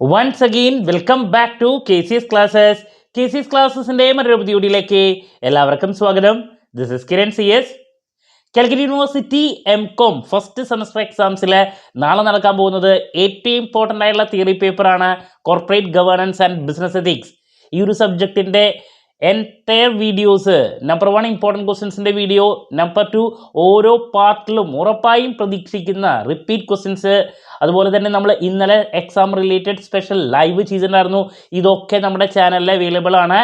Once again, welcome back to KCS Classes. KCS Classesന്റെ മറ്റൊരു പുതിയ വീഡിയോയിലേക്ക് എല്ലാവർക്കും സ്വാഗതം. This is Kiran CS. Calicut university MCOM first semester എക്സാംസിൽ നാളെ നടക്കാൻ പോകുന്നത് ഏറ്റവും ഇമ്പോർട്ടൻ്റ് ആയിട്ടുള്ള തിയറി പേപ്പറാണ് corporate governance and business ethics. ഈ ഒരു സബ്ജക്റ്റിൻ്റെ എൻറ്റയർ വീഡിയോസ്, നമ്പർ 1 ഇമ്പോർട്ടൻറ്റ് ക്വസ്റ്റ്യൻസിൻ്റെ വീഡിയോ, നമ്പർ 2 ഓരോ പാർട്ടിലും ഉറപ്പായും പ്രതീക്ഷിക്കുന്ന റിപ്പീറ്റ് ക്വസ്റ്റ്യൻസ്, അതുപോലെ തന്നെ നമ്മൾ ഇന്നലെ എക്സാം റിലേറ്റഡ് സ്പെഷ്യൽ ലൈവ് ചെയ്തിട്ടുണ്ടായിരുന്നു. ഇതൊക്കെ നമ്മുടെ ചാനലിൽ അവൈലബിൾ ആണ്.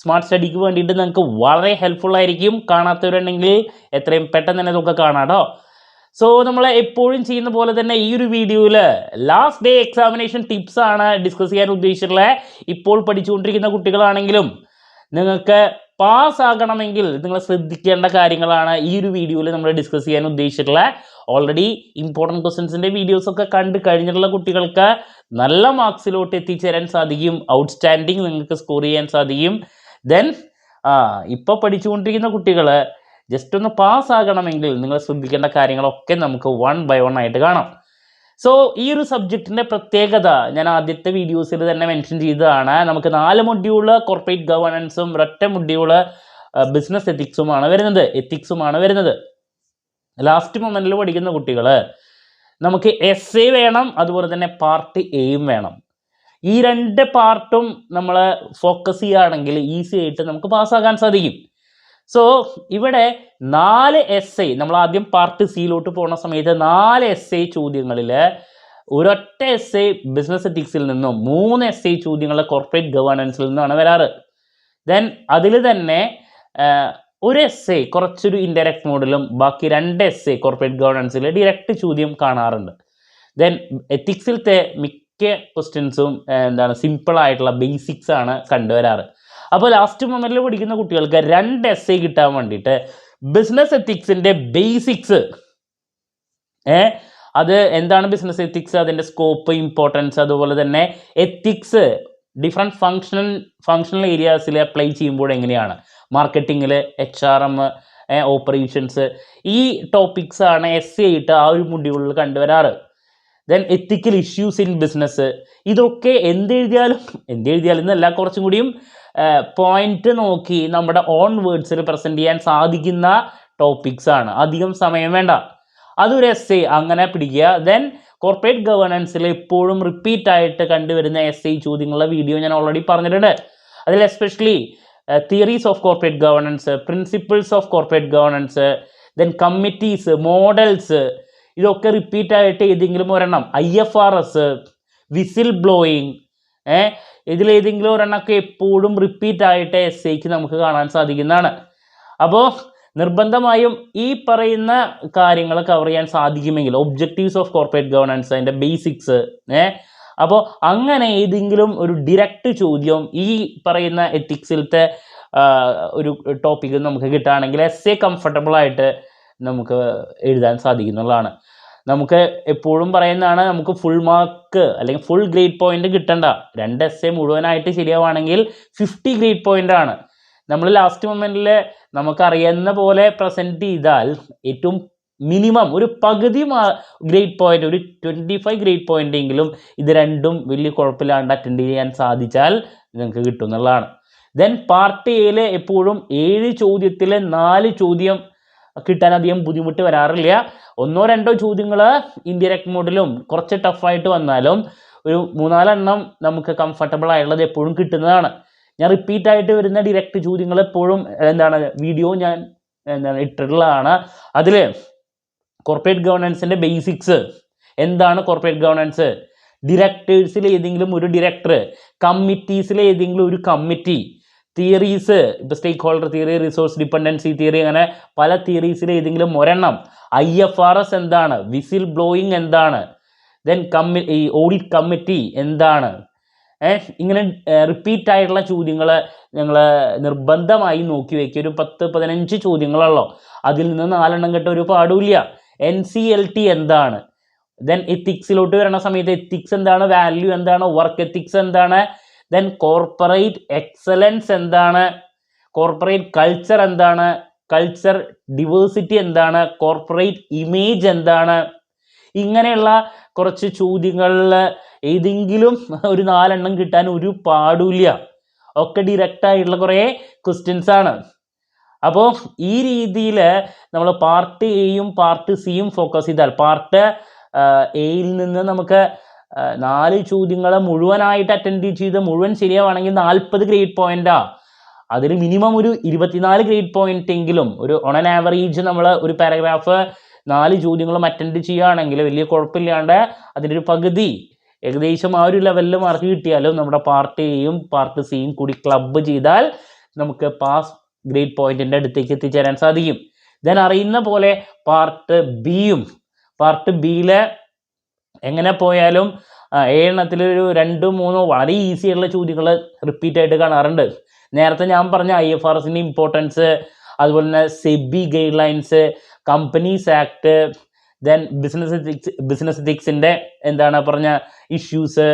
സ്മാർട്ട് സ്റ്റഡിക്ക് വേണ്ടിയിട്ട് നിങ്ങൾക്ക് വളരെ ഹെൽപ്ഫുൾ ആയിരിക്കും. കാണാത്തവരുണ്ടെങ്കിൽ എത്രയും പെട്ടെന്ന് തന്നെ ഇതൊക്കെ കാണാം കേട്ടോ. സോ നമ്മൾ എപ്പോഴും ചെയ്യുന്ന പോലെ തന്നെ ഈ ഒരു വീഡിയോയിൽ ലാസ്റ്റ് ഡേ എക്സാമിനേഷൻ ടിപ്സ് ആണ് ഡിസ്കസ് ചെയ്യാൻ ഉദ്ദേശിച്ചിട്ടുള്ളത്. ഇപ്പോൾ പഠിച്ചുകൊണ്ടിരിക്കുന്ന കുട്ടികളാണെങ്കിലും നിങ്ങൾക്ക് പാസ്സാകണമെങ്കിൽ നിങ്ങൾ ശ്രദ്ധിക്കേണ്ട കാര്യങ്ങളാണ് ഈ ഒരു വീഡിയോയിൽ നമ്മൾ ഡിസ്കസ് ചെയ്യാൻ ഉദ്ദേശിച്ചിട്ടുള്ളത്. ഓൾറെഡി ഇമ്പോർട്ടൻറ്റ് ക്വസ്റ്റ്യൻസിൻ്റെ വീഡിയോസൊക്കെ കണ്ട് കഴിഞ്ഞിട്ടുള്ള കുട്ടികൾക്ക് നല്ല മാർക്സിലോട്ട് എത്തിച്ചേരാൻ സാധിക്കും. ഔട്ട്സ്റ്റാൻഡിങ് നിങ്ങൾക്ക് സ്കോർ ചെയ്യാൻ സാധിക്കും. ദെൻ ഇപ്പോൾ പഠിച്ചുകൊണ്ടിരിക്കുന്ന കുട്ടികൾ ജസ്റ്റ് ഒന്ന് പാസ്സാകണമെങ്കിൽ നിങ്ങൾ ശ്രദ്ധിക്കേണ്ട കാര്യങ്ങളൊക്കെ നമുക്ക് 1 by 1 ആയിട്ട് കാണാം. സോ ഈ ഒരു സബ്ജക്റ്റിൻ്റെ പ്രത്യേകത ഞാൻ ആദ്യത്തെ വീഡിയോസിൽ തന്നെ മെൻഷൻ ചെയ്തതാണ്. നമുക്ക് 4 മൊഡ്യൂള് കോർപ്പറേറ്റ് ഗവേണൻസും ഒരൊറ്റ മൊഡ്യൂള് ബിസിനസ് എത്തിക്സുമാണ് വരുന്നത്. ലാസ്റ്റ് മൊമെൻറ്റിൽ പഠിക്കുന്ന കുട്ടികൾ നമുക്ക് എസ്സേ വേണം, അതുപോലെ തന്നെ പാർട്ട് എയും വേണം. ഈ 2 പാർട്ടും നമ്മൾ ഫോക്കസ് ചെയ്യുകയാണെങ്കിൽ ഈസി ആയിട്ട് നമുക്ക് പാസ്സാകാൻ സാധിക്കും. സോ ഇവിടെ 4 എസ്സേ, നമ്മൾ ആദ്യം പാർട്ട് സിയിലോട്ട് പോകുന്ന സമയത്ത് 4 എസ്സേ ചോദ്യങ്ങളിൽ ഒരൊറ്റ എസ്സേ ബിസിനസ് എത്തിക്സിൽ നിന്നും 3 എസ്സേ ചോദ്യങ്ങൾ കോർപ്പറേറ്റ് ഗവേണൻസിൽ നിന്നാണ് വരാറ്. ദെൻ അതിൽ തന്നെ ഒരു എസ്സേ കുറച്ചൊരു ഇൻഡയറക്റ്റ് മോഡിലും ബാക്കി 2 എസ്സേ കോർപ്പറേറ്റ് ഗവേണൻസിൽ ഡയറക്റ്റ് ചോദ്യം കാണാറുണ്ട്. ദെൻ എത്തിക്സിലത്തെ മിക്ക ക്വസ്റ്റ്യൻസും സിമ്പിളായിട്ടുള്ള ബേസിക്സ് ആണ് കണ്ടുവരാറ്. അപ്പോൾ ലാസ്റ്റ് മൊമെൻറ്റിൽ പഠിക്കുന്ന കുട്ടികൾക്ക് 2 എസ്സേ കിട്ടാൻ വേണ്ടിയിട്ട് ബിസിനസ് എത്തിക്സിൻ്റെ ബേസിക്സ്, അത് എന്താണ് ബിസിനസ് എത്തിക്സ്, അതിൻ്റെ സ്കോപ്പ്, ഇമ്പോർട്ടൻസ്, അതുപോലെ തന്നെ എത്തിക്സ് ഡിഫറെൻറ്റ് ഫങ്ഷണൽ ഏരിയാസിൽ അപ്ലൈ ചെയ്യുമ്പോൾ എങ്ങനെയാണ്, മാർക്കറ്റിങ്ങിൽ, HRM, ഓപ്പറേഷൻസ്, ഈ ടോപ്പിക്സ് ആണ് എസ്സേ ആയിട്ട് ആ ഒരു മൊഡ്യൂളിൽ കണ്ടുവരാറ്. Then ethical issues in business, ഇതൊക്കെ എന്തെഴുതിയാലും എന്നല്ല, കുറച്ചും കൂടിയും പോയിന്റ് നോക്കി നമ്മുടെ ഓൺ വേർഡ്സിൽ പ്രസൻറ്റ് ചെയ്യാൻ സാധിക്കുന്ന ടോപ്പിക്സ് ആണ്. അധികം സമയം വേണ്ട, അതൊരു എസ്സേ അങ്ങനെ പിടിക്കുക. ദെൻ കോർപ്പറേറ്റ് ഗവേണൻസിൽ എപ്പോഴും റിപ്പീറ്റ് ആയിട്ട് കണ്ടുവരുന്ന എസ്സേ ചോദ്യങ്ങളുടെ വീഡിയോ ഞാൻ ഓൾറെഡി പറഞ്ഞിട്ടുണ്ട്. അതിൽ especially theories of corporate governance, principles of corporate governance, then committees, models, ഇതൊക്കെ റിപ്പീറ്റ് ആയിട്ട് ഏതെങ്കിലും ഒരെണ്ണം, IFRS, വിസിൽ ബ്ലോയിങ്, ഇതിലേതെങ്കിലും ഒരെണ്ണമൊക്കെ എപ്പോഴും റിപ്പീറ്റ് ആയിട്ട് എസ്സേക്ക് നമുക്ക് കാണാൻ സാധിക്കുന്നതാണ്. അപ്പോൾ നിർബന്ധമായും ഈ പറയുന്ന കാര്യങ്ങൾ കവർ ചെയ്യാൻ സാധിക്കുമെങ്കിൽ ഒബ്ജക്റ്റീവ്സ് ഓഫ് കോർപ്പറേറ്റ് ഗവേണൻസ്, അതിൻ്റെ ബേസിക്സ്, അപ്പോൾ അങ്ങനെ ഏതെങ്കിലും ഒരു ഡിറക്റ്റ് ചോദ്യം ഈ പറയുന്ന എത്തിക്സിലത്തെ ഒരു ടോപ്പിക്ക് നമുക്ക് കിട്ടുകയാണെങ്കിൽ എസ്സേ കംഫർട്ടബിളായിട്ട് നമുക്ക് എഴുതാൻ സാധിക്കുന്നുള്ളതാണ്. നമുക്ക് എപ്പോഴും പറയുന്നതാണ്, നമുക്ക് ഫുൾ മാർക്ക് അല്ലെങ്കിൽ ഫുൾ ഗ്രേഡ് പോയിന്റ് കിട്ടണ്ട. 2 എസ്സേ മുഴുവനായിട്ട് ശരിയാവുകയാണെങ്കിൽ 50 ഗ്രേഡ് പോയിന്റ് ആണ്. നമ്മൾ ലാസ്റ്റ് മൊമെൻറ്റിൽ നമുക്കറിയുന്ന പോലെ പ്രസൻറ്റ് ചെയ്താൽ ഏറ്റവും മിനിമം ഒരു പകുതി ഗ്രേഡ് പോയിന്റ്, ഒരു 25 ഗ്രേഡ് പോയിന്റ് എങ്കിലും ഇത് രണ്ടും വലിയ കുഴപ്പമില്ലാണ്ട് അറ്റൻഡ് ചെയ്യാൻ സാധിച്ചാൽ നിങ്ങൾക്ക് കിട്ടും എന്നുള്ളതാണ്. ദെൻ പാർട്ട് എയിൽ എപ്പോഴും 7 ചോദ്യത്തിൽ 4 ചോദ്യം കിട്ടാൻ അധികം ബുദ്ധിമുട്ട് വരാറില്ല. 1-2 ചോദ്യങ്ങൾ ഇൻഡയറക്റ്റ് മോഡിലും കുറച്ച് ടഫായിട്ട് വന്നാലും ഒരു 3-4 എണ്ണം നമുക്ക് കംഫർട്ടബിൾ ആയിട്ടുള്ളത് എപ്പോഴും കിട്ടുന്നതാണ്. ഞാൻ റിപ്പീറ്റ് ആയിട്ട് വരുന്ന ഡിറക്റ്റ് ചോദ്യങ്ങൾ എപ്പോഴും വീഡിയോ ഞാൻ ഇട്ടിട്ടുള്ളതാണ്. അതിൽ കോർപ്പറേറ്റ് ഗവേണൻസിൻ്റെ ബേസിക്സ്, എന്താണ് കോർപ്പറേറ്റ് ഗവേണൻസ്, ഡിറക്ടേഴ്സിൽ ഏതെങ്കിലും ഒരു ഡിറക്ടർ, കമ്മിറ്റീസിൽ ഏതെങ്കിലും ഒരു കമ്മിറ്റി, തിയറീസ്, ഇപ്പോൾ stakeholder theory, resource dependency theory, അങ്ങനെ പല തിയറീസിൽ ഏതെങ്കിലും ഒരെണ്ണം, IFRS എന്താണ്, വിസിൽ ബ്ലോയിങ് എന്താണ്, ദെൻ ഈ ഓഡിറ്റ് കമ്മിറ്റി എന്താണ്, ഇങ്ങനെ റിപ്പീറ്റ് ആയിട്ടുള്ള ചോദ്യങ്ങൾ ഞങ്ങൾ നിർബന്ധമായി നോക്കി വയ്ക്കുക. ഒരു 10-15 ചോദ്യങ്ങളുള്ളൂ, അതിൽ നിന്ന് 4 എണ്ണം കിട്ടാൻ ഒരു പാടുമില്ല. NCLT എന്താണ്, ദെൻ എത്തിക്സിലോട്ട് വരുന്ന സമയത്ത് എത്തിക്സ് എന്താണ്, വാല്യൂ എന്താണ്, വർക്ക് എത്തിക്സ് എന്താണ്, ദെൻ കോർപ്പറേറ്റ് എക്സലൻസ് എന്താണ്, കോർപ്പറേറ്റ് കൾച്ചർ എന്താണ്, കൾച്ചർ ഡിവേഴ്സിറ്റി എന്താണ്, കോർപ്പറേറ്റ് ഇമേജ് എന്താണ്, ഇങ്ങനെയുള്ള കുറച്ച് ചോദ്യങ്ങളിൽ ഏതെങ്കിലും ഒരു 4 എണ്ണം കിട്ടാൻ ഒരു പാടില്ല. ഒക്കെ ഡയറക്റ്റ് ആയിട്ടുള്ള കുറേ ക്വസ്റ്റ്യൻസ് ആണ്. അപ്പോൾ ഈ രീതിയിൽ നമ്മൾ പാർട്ട് എയും പാർട്ട് സിയും ഫോക്കസ് ചെയ്താൽ, പാർട്ട് എയിൽ നിന്ന് നമുക്ക് 4 ചോദ്യങ്ങൾ മുഴുവനായിട്ട് അറ്റൻഡ് ചെയ്ത് മുഴുവൻ ശരിയാവാണെങ്കിൽ 40 ഗ്രേഡ് പോയിന്റാണ്. അതിൽ മിനിമം ഒരു 24 ഗ്രേഡ് പോയിന്റ് എങ്കിലും ഒരു ഓൺ ആൻ ആവറേജ് നമ്മൾ ഒരു പാരഗ്രാഫ് 4 ചോദ്യങ്ങളും അറ്റൻഡ് ചെയ്യുകയാണെങ്കിൽ വലിയ കുഴപ്പമില്ലാണ്ട് അതിൻ്റെ ഒരു പകുതി ഏകദേശം ആ ഒരു ലെവലിൽ മാർക്ക് കിട്ടിയാലും നമ്മുടെ പാർട്ട് എയും പാർട്ട് സിയും കൂടി ക്ലബ്ബ് ചെയ്താൽ നമുക്ക് പാസ് ഗ്രേഡ് പോയിന്റിൻ്റെ അടുത്തേക്ക് എത്തിച്ചേരാൻ സാധിക്കും. ദെൻ അറിയുന്ന പോലെ പാർട്ട് ബിയിൽ എങ്ങനെ പോയാലും 7 എണ്ണത്തിലൊരു 2-3 വളരെ ഈസി ആയിട്ടുള്ള ചോദ്യങ്ങൾ റിപ്പീറ്റ് ആയിട്ട് കാണാറുണ്ട്. നേരത്തെ ഞാൻ പറഞ്ഞ IFRSന്റെ ഇമ്പോർട്ടൻസ്, അതുപോലെ തന്നെ SEBI guidelines, companies act, then business എത്തിക്സിൻ്റെ എന്താണ് പറഞ്ഞ ഇഷ്യൂസ്,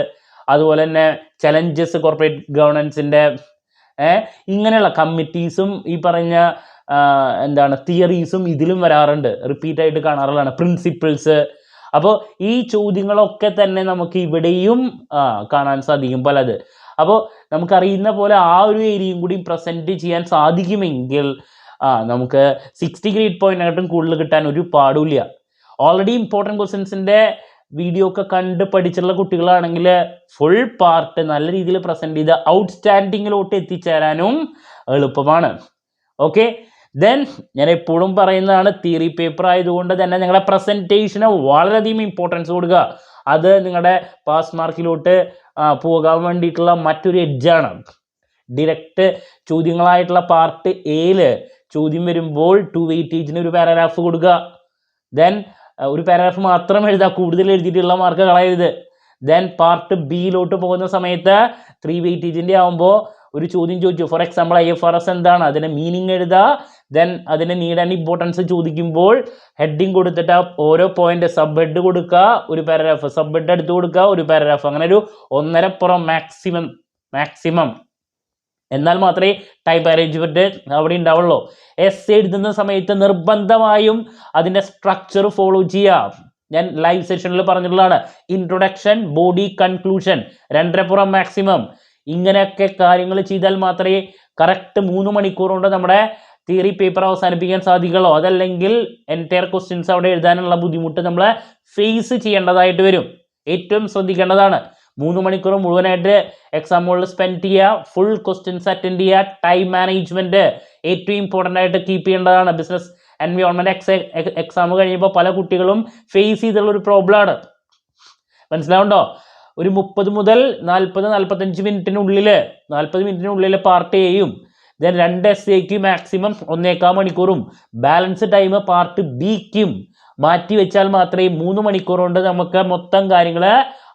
അതുപോലെ തന്നെ ചലഞ്ചസ് കോർപ്പറേറ്റ് ഗവർണൻസിൻ്റെ, ഇങ്ങനെയുള്ള കമ്മിറ്റീസും ഈ പറഞ്ഞ തിയറീസും ഇതിലും വരാറുണ്ട്, റിപ്പീറ്റ് ആയിട്ട് കാണാറുള്ളതാണ്, പ്രിൻസിപ്പിൾസ്. അപ്പോൾ ഈ ചോദ്യങ്ങളൊക്കെ തന്നെ നമുക്ക് ഇവിടെയും കാണാൻ സാധിക്കും പലത്. അപ്പോൾ നമുക്കറിയുന്ന പോലെ ആ ഒരു ഏരിയയും കൂടി പ്രസൻറ്റ് ചെയ്യാൻ സാധിക്കുമെങ്കിൽ നമുക്ക് 60 ഗ്രേഡ് പോയിന്റിനായിട്ടും കൂടുതൽ കിട്ടാൻ ഒരു പാടില്ല. ഓൾറെഡി ഇമ്പോർട്ടൻറ്റ് ക്വസ്റ്റ്യൻസിൻ്റെ വീഡിയോ ഒക്കെ കണ്ട് പഠിച്ചിട്ടുള്ള കുട്ടികളാണെങ്കിൽ ഫുൾ പാർട്ട് നല്ല രീതിയിൽ പ്രസൻറ്റ് ചെയ്ത് ഔട്ട്സ്റ്റാൻഡിങ്ങിലോട്ട് എത്തിച്ചേരാനും എളുപ്പമാണ്. ഓക്കെ, ദെൻ ഞാൻ എപ്പോഴും പറയുന്നതാണ്, തിയറി പേപ്പർ ആയതുകൊണ്ട് തന്നെ നിങ്ങളുടെ പ്രസൻറ്റേഷന് വളരെയധികം ഇമ്പോർട്ടൻസ് കൊടുക്കുക. അത് നിങ്ങളുടെ പാസ് മാർക്കിലോട്ട് പോകാൻ വേണ്ടിയിട്ടുള്ള മറ്റൊരു എഡ്ജാണ്. ഡിറക്റ്റ് ചോദ്യങ്ങളായിട്ടുള്ള പാർട്ട് എയിൽ ചോദ്യം വരുമ്പോൾ 2 വെയിറ്റേജിന് ഒരു പാരഗ്രാഫ് കൊടുക്കുക. ദെൻ ഒരു പാരഗ്രാഫ് മാത്രം എഴുതുക, കൂടുതൽ എഴുതിയിട്ടുള്ള മാർക്ക് കളയരുത്. ദെൻ പാർട്ട് ബിയിലോട്ട് പോകുന്ന സമയത്ത് 3 വെയിറ്റേജിൻ്റെ ആകുമ്പോൾ ഒരു ചോദ്യം ചോദിച്ചു, ഫോർ എക്സാമ്പിൾ IFRS എന്താണ്, അതിൻ്റെ മീനിങ് എഴുതുക. ദെൻ അതിൻ്റെ നീഡ് ആൻഡ് ഇമ്പോർട്ടൻസ് ചോദിക്കുമ്പോൾ ഹെഡിങ് കൊടുത്തിട്ട് ഓരോ പോയിന്റ് സബ് ഹെഡ് കൊടുക്കുക, ഒരു പാരഗ്രാഫ്, സബ് ഹെഡ് എടുത്ത് കൊടുക്കുക, ഒരു പാരഗ്രാഫ്, അങ്ങനെ ഒരു 1.5 മാക്സിമം. എന്നാൽ മാത്രമേ ടൈം മാനേജ്മെന്റ് അവിടെ ഉണ്ടാവുള്ളൂ. എഴുതുന്ന സമയത്ത് നിർബന്ധമായും അതിൻ്റെ സ്ട്രക്ചർ ഫോളോ ചെയ്യുക. ഞാൻ ലൈവ് സെഷനിൽ പറഞ്ഞിട്ടുള്ളതാണ്, ഇൻട്രൊഡക്ഷൻ, ബോഡി, കൺക്ലൂഷൻ, 2.5 മാക്സിമം. ഇങ്ങനെയൊക്കെ കാര്യങ്ങൾ ചെയ്താൽ മാത്രമേ കറക്റ്റ് 3 മണിക്കൂർ കൊണ്ട് നമ്മുടെ തിയറി പേപ്പർ അവസാനിപ്പിക്കാൻ സാധിക്കുള്ളൂ. അതല്ലെങ്കിൽ എൻറ്റയർ ക്വസ്റ്റ്യൻസ് അവിടെ എഴുതാനുള്ള ബുദ്ധിമുട്ട് നമ്മൾ ഫേസ് ചെയ്യേണ്ടതായിട്ട് വരും. ഏറ്റവും ശ്രദ്ധിക്കേണ്ടതാണ്, 3 മണിക്കൂർ മുഴുവനായിട്ട് എക്സാം ഹോളിൽ സ്പെൻഡ് ചെയ്യുക, ഫുൾ ക്വസ്റ്റ്യൻസ് അറ്റൻഡ് ചെയ്യുക. ടൈം മാനേജ്മെന്റ് ഏറ്റവും ഇമ്പോർട്ടൻ്റ് ആയിട്ട് കീപ്പ് ചെയ്യേണ്ടതാണ്. ബിസിനസ് എൻവയോൺമെന്റ് എക്സാം കഴിയുമ്പോൾ പല കുട്ടികളും ഫേസ് ചെയ്തുള്ള ഒരു പ്രോബ്ലമാണ്. മനസ്സിലാവുണ്ടോ? ഒരു 30 മുതൽ 40-45 മിനിറ്റിനുള്ളിൽ 40 മിനിറ്റിനുള്ളിൽ പാർട്ട് എയും ദെൻ 2 എസ്സേക്കും മാക്സിമം 1.25 മണിക്കൂറും ബാലൻസ് ടൈം പാർട്ട് ബിക്കും മാറ്റി വെച്ചാൽ മാത്രമേ 3 മണിക്കൂർ കൊണ്ട് നമുക്ക് മൊത്തം കാര്യങ്ങൾ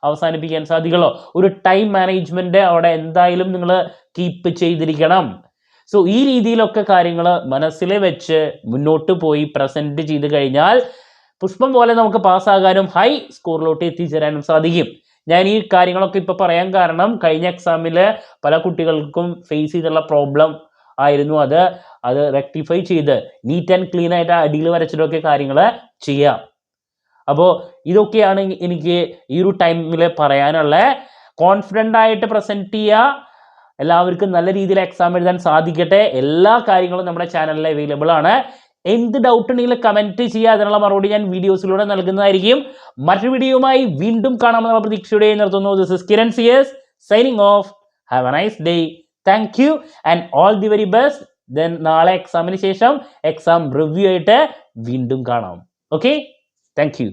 അവസാനിപ്പിക്കാൻ സാധിക്കുള്ളൂ. ഒരു ടൈം മാനേജ്മെന്റ് അവിടെ എന്തായാലും നിങ്ങൾ കീപ്പ് ചെയ്തിരിക്കണം. സോ ഈ രീതിയിലൊക്കെ കാര്യങ്ങൾ മനസ്സിൽ വെച്ച് മുന്നോട്ട് പോയി പ്രസന്റ് ചെയ്ത് കഴിഞ്ഞാൽ പുഷ്പം പോലെ നമുക്ക് പാസ്സാകാനും ഹൈ സ്കോറിലോട്ട് എത്തിച്ചേരാനും സാധിക്കും. ഞാൻ ഈ കാര്യങ്ങളൊക്കെ ഇപ്പോൾ പറയാൻ കാരണം കഴിഞ്ഞ എക്സാമിൽ പല കുട്ടികൾക്കും ഫേസ് ചെയ്തുള്ള പ്രോബ്ലം ആയിരുന്നു. അത് റെക്ടിഫൈ ചെയ്ത് നീറ്റ് ആൻഡ് ക്ലീൻ ആയിട്ട് അടിയിൽ വരച്ചിട്ടൊക്കെ കാര്യങ്ങൾ ചെയ്യാം. അപ്പോൾ ഇതൊക്കെയാണ് എനിക്ക് ഈ ഒരു ടൈമിൽ പറയാനുള്ള. കോൺഫിഡൻ്റ് ആയിട്ട് പ്രസൻറ്റ് ചെയ്യുക, എല്ലാവർക്കും നല്ല രീതിയിൽ എക്സാം എഴുതാൻ സാധിക്കട്ടെ. എല്ലാ കാര്യങ്ങളും നമ്മുടെ ചാനലിൽ അവൈലബിൾ ആണ്. എന്ത് ഡൗട്ട് ഉണ്ടെങ്കിലും കമൻറ്റ് ചെയ്യുക, അതിനുള്ള മറുപടി ഞാൻ വീഡിയോസിലൂടെ നൽകുന്നതായിരിക്കും. മറ്റൊരു വീഡിയോയുമായി വീണ്ടും കാണാമെന്നുള്ള പ്രതീക്ഷയോടെ നിർത്തുന്നു. This is Kiran CS signing off. Have a nice day. Thank you and all the very best. Then നാളെ എക്സാമിന് ശേഷം എക്സാം റിവ്യൂ ആയിട്ട് വീണ്ടും കാണാം. Okay, thank U.